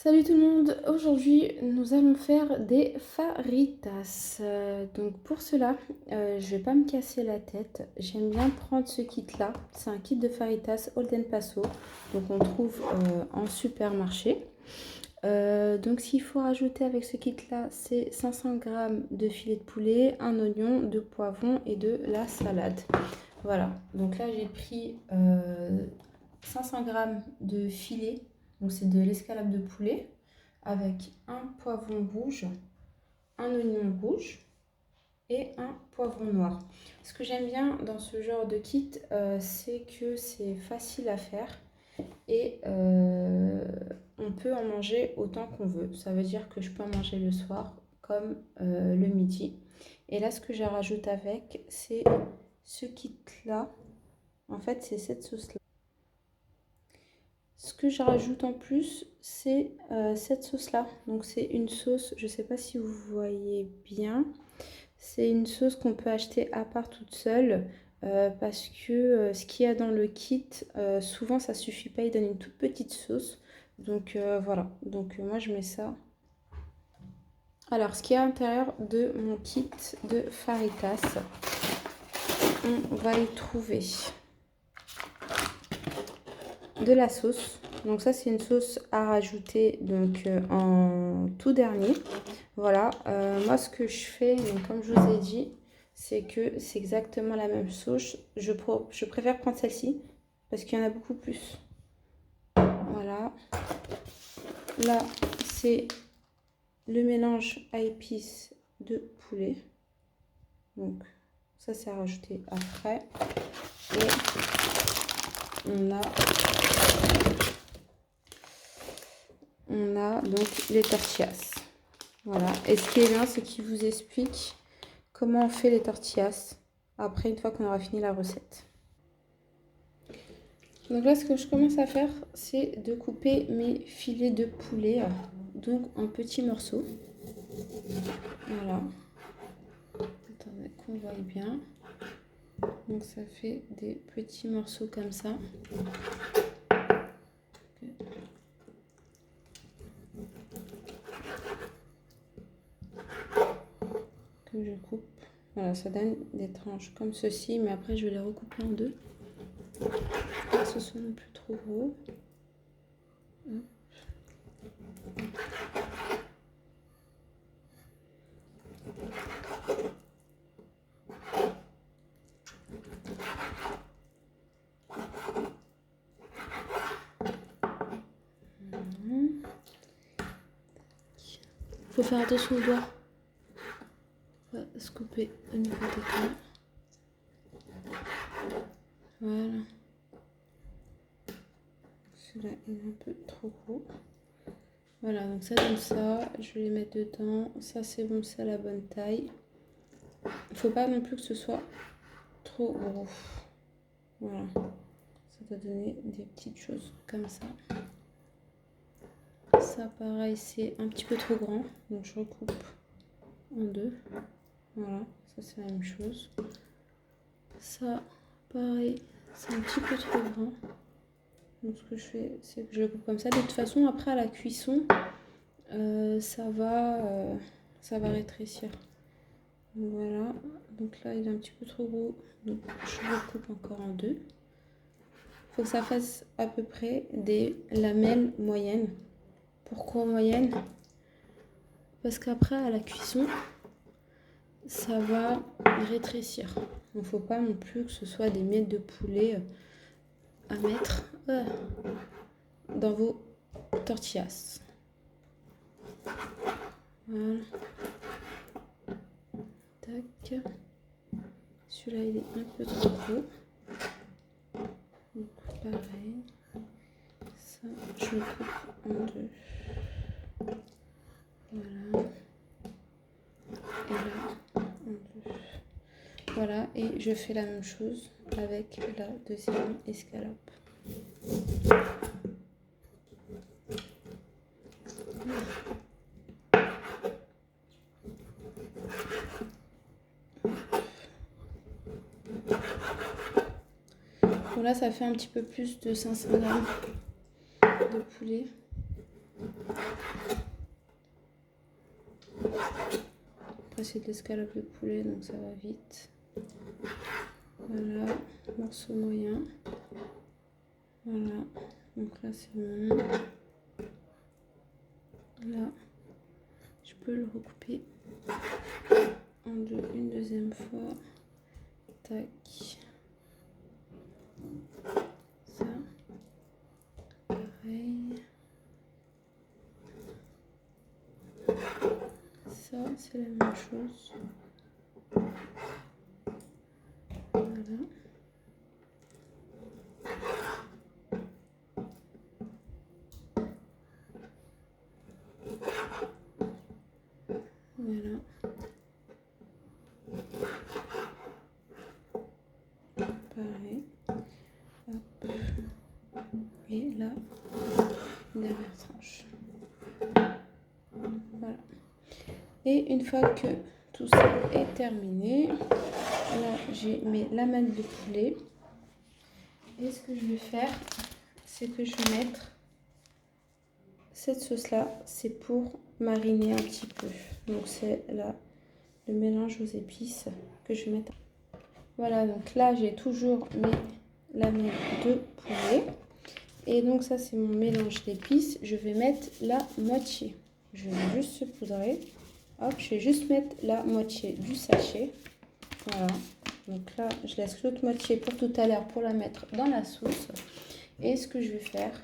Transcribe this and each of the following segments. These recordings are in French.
Salut tout le monde, aujourd'hui nous allons faire des faritas. Donc pour cela, je vais pas me casser la tête. J'aime bien prendre ce kit là. C'est un kit de faritas Holden Paso. Donc on trouve en supermarché. Donc ce qu'il faut rajouter avec ce kit là, c'est 500 g de filet de poulet, un oignon, 2 poivrons et de la salade. Voilà, donc là j'ai pris 500 g de filet. Donc c'est de l'escalope de poulet avec un poivron rouge, un oignon rouge et un poivron noir. Ce que j'aime bien dans ce genre de kit, c'est que c'est facile à faire et on peut en manger autant qu'on veut. Ça veut dire que je peux en manger le soir comme le midi. Et là, ce que je rajoute avec, c'est ce kit-là. En fait, c'est cette sauce-là. Ce que je rajoute en plus, c'est cette sauce-là. Donc c'est une sauce, je ne sais pas si vous voyez bien, c'est une sauce qu'on peut acheter à part toute seule parce que ce qu'il y a dans le kit, souvent ça suffit pas, il donne une toute petite sauce. Donc voilà, donc moi je mets ça. Alors ce qu'il y a à l'intérieur de mon kit de faritas, on va y trouver de la sauce. Donc ça c'est une sauce à rajouter donc en tout dernier. Voilà, moi ce que je fais, donc comme je vous ai dit, c'est que c'est exactement la même sauce. Je préfère prendre celle-ci parce qu'il y en a beaucoup plus. Voilà. Là c'est le mélange à épices de poulet. Donc ça c'est à rajouter après. Et on a donc les tortillas. Voilà. Et ce qui est bien, c'est qu'il vous explique comment on fait les tortillas après, une fois qu'on aura fini la recette. Donc là, ce que je commence à faire, c'est de couper mes filets de poulet donc en petits morceaux. Voilà. Attendez qu'on voit bien. Donc ça fait des petits morceaux comme ça. Que je coupe. Voilà, ça donne des tranches comme ceci, mais après je vais les recouper en deux. Pas que ce soit non plus trop gros. Faut faire attention aux doigts. On va se couper au niveau des doigts. Voilà. Celui-là il est un peu trop gros. Voilà, donc ça donne ça. Je vais les mettre dedans. Ça c'est bon, c'est à la bonne taille. Il faut pas non plus que ce soit trop gros. Voilà. Ça doit donner des petites choses comme ça. Ça pareil, c'est un petit peu trop grand. Donc je recoupe en deux. Voilà, ça c'est la même chose. Ça, pareil, c'est un petit peu trop grand. Donc ce que je fais, c'est que je le coupe comme ça. De toute façon, après à la cuisson, ça va rétrécir. Donc voilà, donc là il est un petit peu trop gros. Donc je le coupe encore en deux. Il faut que ça fasse à peu près des lamelles moyennes. Pourquoi moyenne? Parce qu'après à la cuisson, ça va rétrécir. Il ne faut pas non plus que ce soit des miettes de poulet à mettre dans vos tortillas. Voilà. Tac. Celui-là, il est un peu trop gros. Donc, pareil. Ça, je le coupe en deux. Voilà. Et là, en deux. Voilà, et je fais la même chose avec la deuxième escalope. Bon là, ça fait un petit peu plus de 500 g de poulet. Après c'est de l'escalope de poulet, donc ça va vite. Voilà, morceau moyen. Voilà, donc là c'est bon. Là, je peux le recouper en deux, une deuxième fois. Tac. Ça. Pareil. Ça, c'est la même chose. Voilà. Voilà. Pareil. Hop. Et là, dernière tranche. Voilà. Et une fois que tout ça est terminé, là j'ai mes lamelles de poulet. Et ce que je vais faire, c'est que je vais mettre cette sauce là, c'est pour mariner un petit peu. Donc c'est là le mélange aux épices que je vais mettre. Voilà, donc là j'ai toujours mes lamelles de poulet. Et donc ça c'est mon mélange d'épices. Je vais mettre la moitié. Je vais juste saupoudrer. Hop, je vais juste mettre la moitié du sachet. Voilà. Donc là, je laisse l'autre moitié pour tout à l'heure pour la mettre dans la sauce. Et ce que je vais faire,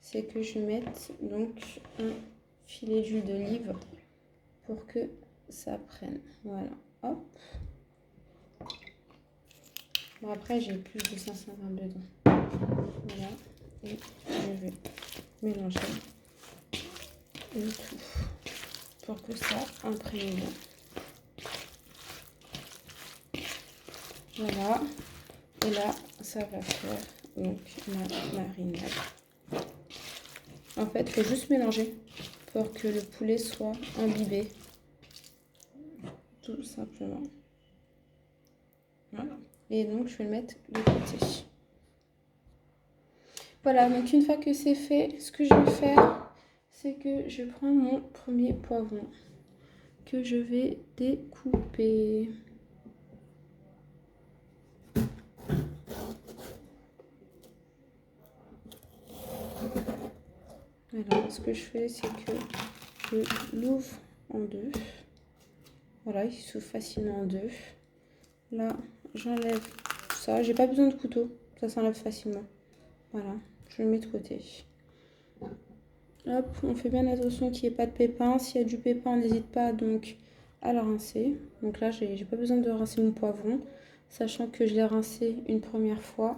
c'est que je vais mettre donc un filet d'huile d'olive pour que ça prenne. Voilà. Hop. Bon, après, j'ai plus de 500 grammes dedans. Voilà. Et je vais mélanger le tout pour que ça imprègne bien. Voilà. Et là, ça va faire donc ma marinade. En fait, il faut juste mélanger pour que le poulet soit imbibé. Tout simplement. Voilà. Et donc, je vais le mettre de côté. Voilà, donc une fois que c'est fait, ce que je vais faire, c'est que je prends mon premier poivron que je vais découper. Voilà, ce que je fais, c'est que je l'ouvre en deux. Voilà, il s'ouvre facilement en deux. Là, j'enlève ça. J'ai pas besoin de couteau, ça s'enlève facilement. Voilà, je le mets de côté. Hop, on fait bien attention qu'il n'y ait pas de pépins. S'il y a du pépin, n'hésite pas donc à le rincer. Donc là, j'ai pas besoin de rincer mon poivron, sachant que je l'ai rincé une première fois.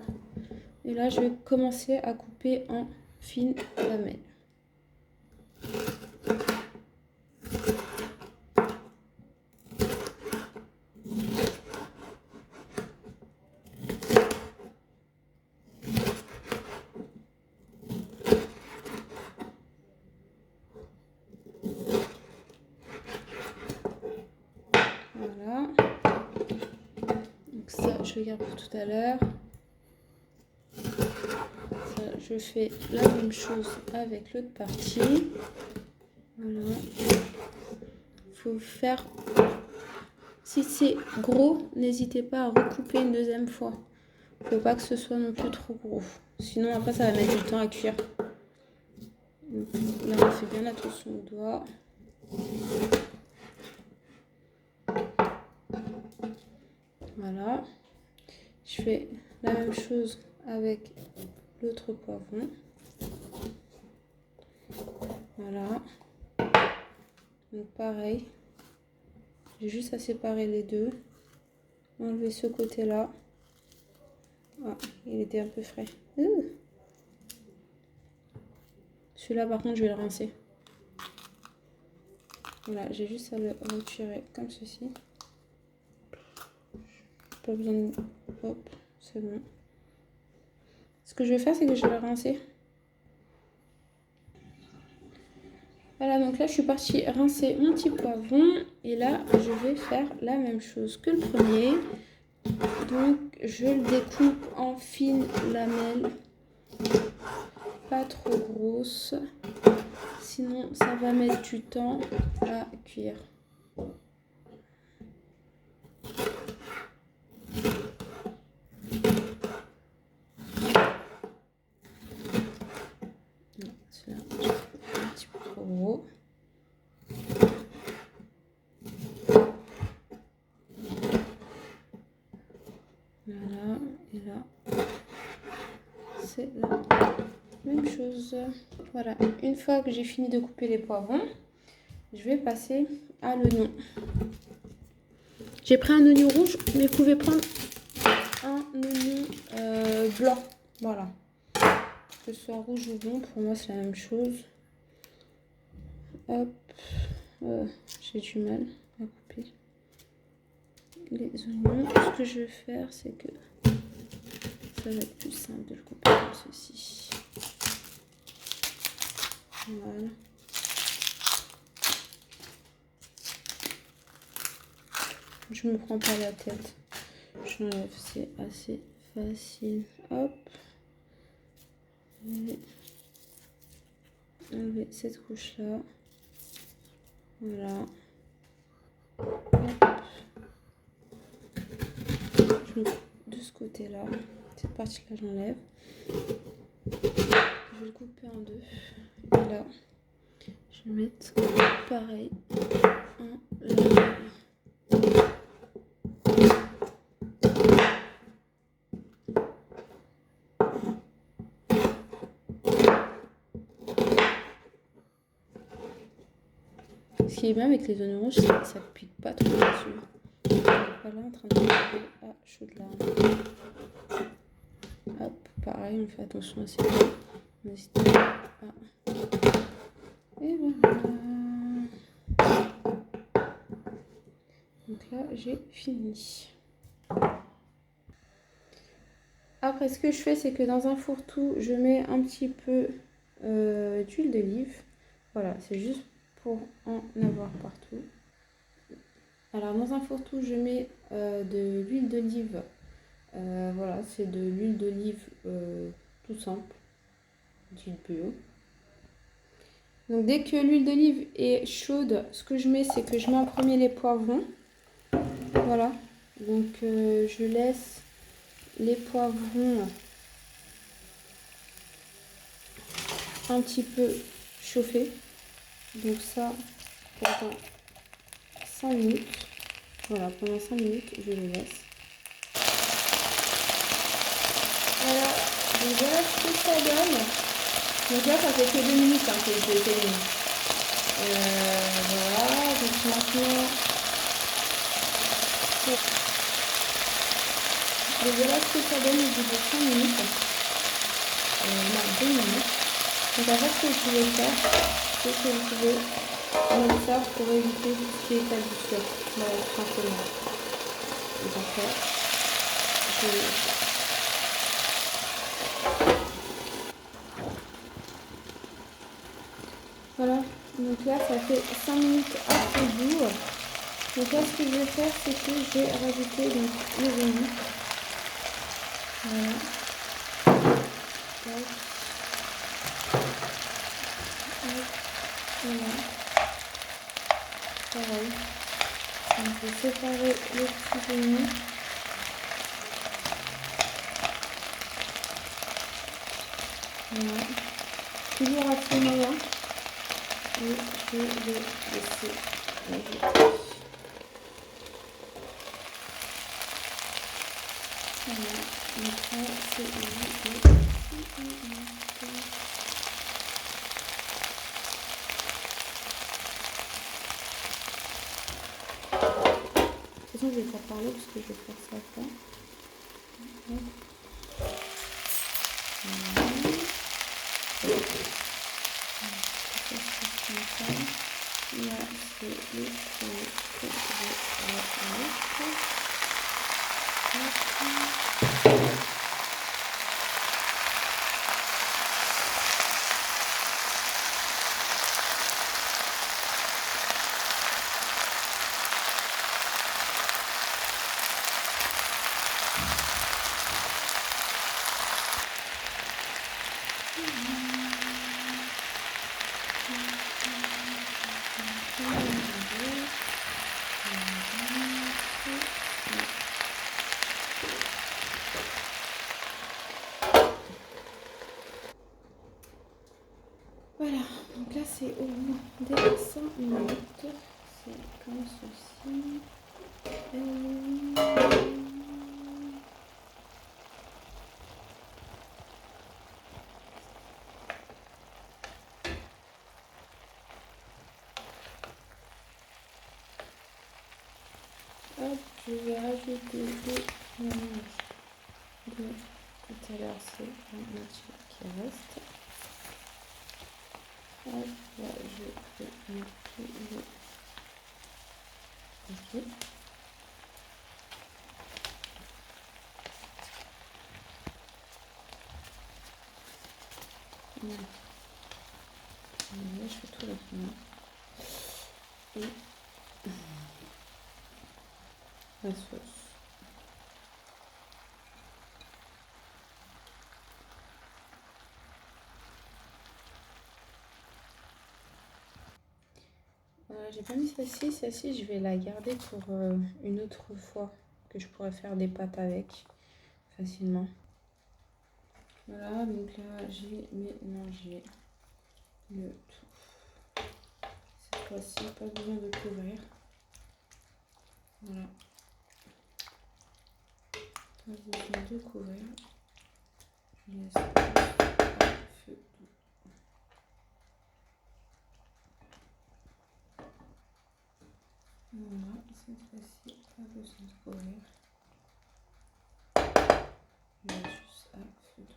Et là, je vais commencer à couper en fines lamelles. Voilà. Donc ça, je le garde pour tout à l'heure. Je fais la même chose avec l'autre partie. Voilà. Faut faire... Si c'est gros, n'hésitez pas à recouper une deuxième fois. Faut pas que ce soit non plus trop gros. Sinon, après, ça va mettre du temps à cuire. Donc, là, on fait bien attention aux doigts. Voilà. Je fais la même chose avec l'autre poivron. Voilà. Donc pareil. J'ai juste à séparer les deux. Enlever ce côté-là. Ah, il était un peu frais. Celui-là, par contre, je vais le rincer. Voilà, j'ai juste à le retirer comme ceci. Pas besoin de... Hop, c'est bon. Ce que je vais faire, c'est que je vais le rincer. Voilà, donc là, je suis partie rincer mon petit poivron. Et là, je vais faire la même chose que le premier. Donc, je le découpe en fines lamelles. Pas trop grosses. sinon ça va mettre du temps à cuire. Celui-là, un petit peu trop gros. Voilà, et là, c'est la même chose. Voilà, une fois que j'ai fini de couper les poivrons, je vais passer à l'oignon. J'ai pris un oignon rouge, mais vous pouvez prendre un oignon blanc. Voilà. Que ce soit rouge ou blanc, pour moi c'est la même chose. Hop. J'ai du mal à couper les oignons. Ce que je vais faire, c'est que ça va être plus simple de le couper comme ceci. Voilà. Je me prends pas la tête. J'enlève, c'est assez facile. Hop. Je vais enlever cette couche-là. Voilà. Hop. Je me coupe de ce côté-là. Cette partie-là, j'enlève. Je vais le couper en deux. Et là, je vais mettre pareil en lamelle. Ce qui est bien avec les oignons rouges, c'est que ça pique pas trop dessus. On n'est pas là en train de couper à chaude larme. Hop, pareil, on fait attention à ces deux. N'hésitez pas. Et voilà. Donc là, j'ai fini. Après, ce que je fais, c'est que dans un fourre-tout, je mets un petit peu d'huile d'olive. Voilà, c'est juste pour en avoir partout. Alors, dans un fourre-tout, je mets de l'huile d'olive. Voilà, c'est de l'huile d'olive tout simple, d'huile bio. Donc, dès que l'huile d'olive est chaude, ce que je mets, c'est que je mets en premier les poivrons. Voilà, donc je laisse les poivrons un petit peu chauffer. Donc ça, pendant 5 minutes. Voilà, pendant 5 minutes, je les laisse. Voilà, donc voilà ce que ça donne. Donc là, ça fait que 2 minutes hein, que je les ai mis. Voilà, donc maintenant... Donc voilà ce que ça donne au bout de 5 minutes. Non, 2 minutes. Donc en fait, ce que je vais faire, c'est que vous pouvez mettre ça pour éviter tout ce qui est caduceur. Voilà, tout simplement. Donc en fait, voilà, donc là ça fait 5 minutes à feu doux. Donc là ce que je vais faire, c'est que je vais rajouter donc, les oignons. Voilà. Voilà. Pareil. Donc je vais séparer les petits oignons. Voilà. Toujours à feu moyen. Et je vais laisser ajouter. Voilà. Donc ça c'est ajouté. De toute façon, je vais pas parler parce que je vais faire ça après. Voilà. Là, c'est les cheveux que je vais mettre. Voilà, donc là c'est au bout des 5 minutes. C'est comme ceci. Hop, je vais rajouter des mélanges de tout à l'heure, c'est la moitié qui reste. Hop, là je vais mettre tout le paquet. Voilà. Là, je fais tout rapidement. Et la sauce. J'ai pas mis celle-ci. Celle-ci, je vais la garder pour une autre fois que je pourrais faire des pâtes avec facilement. Voilà, donc là, j'ai mélangé le tout. Cette fois-ci, pas besoin de couvrir. Voilà. Pas besoin de couvrir. Je laisse juste à feu doux. Voilà, cette fois-ci, pas besoin de couvrir. Je laisse juste à feu doux.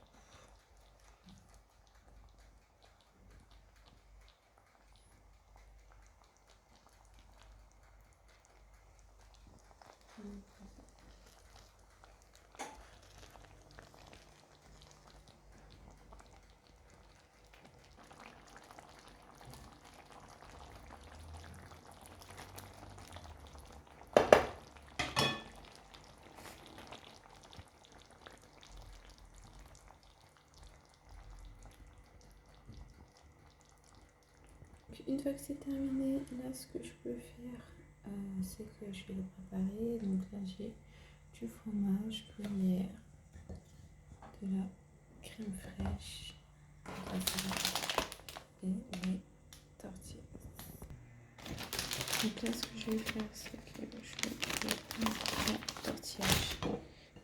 Une fois que c'est terminé, là ce que je peux faire, c'est que je vais le préparer. Donc là j'ai du fromage, gruyère, de la crème fraîche et les tortillas. Donc là ce que je vais faire, c'est que je vais mettre la tortillage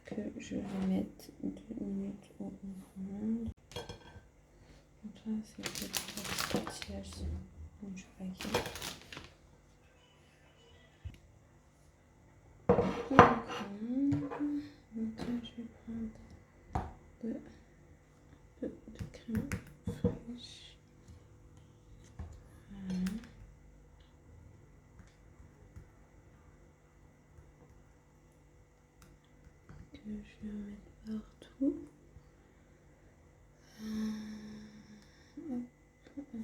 que je vais mettre 2 minutes au micro-ondes. Donc là c'est le tortillage du paquet. Donc là, je vais prendre de crème fraîche. Voilà. Que je vais mettre partout. Hop, hop.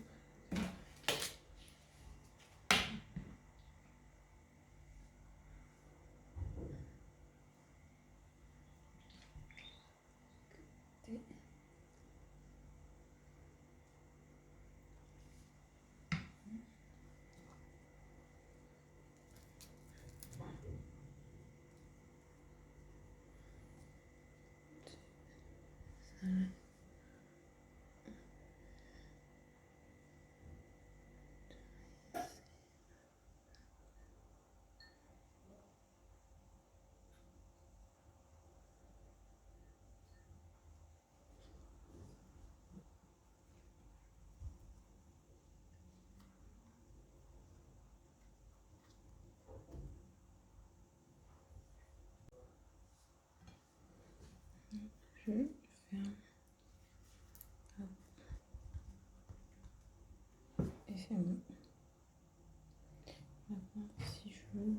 Je ferme. Hop. Et c'est bon. Maintenant, si je veux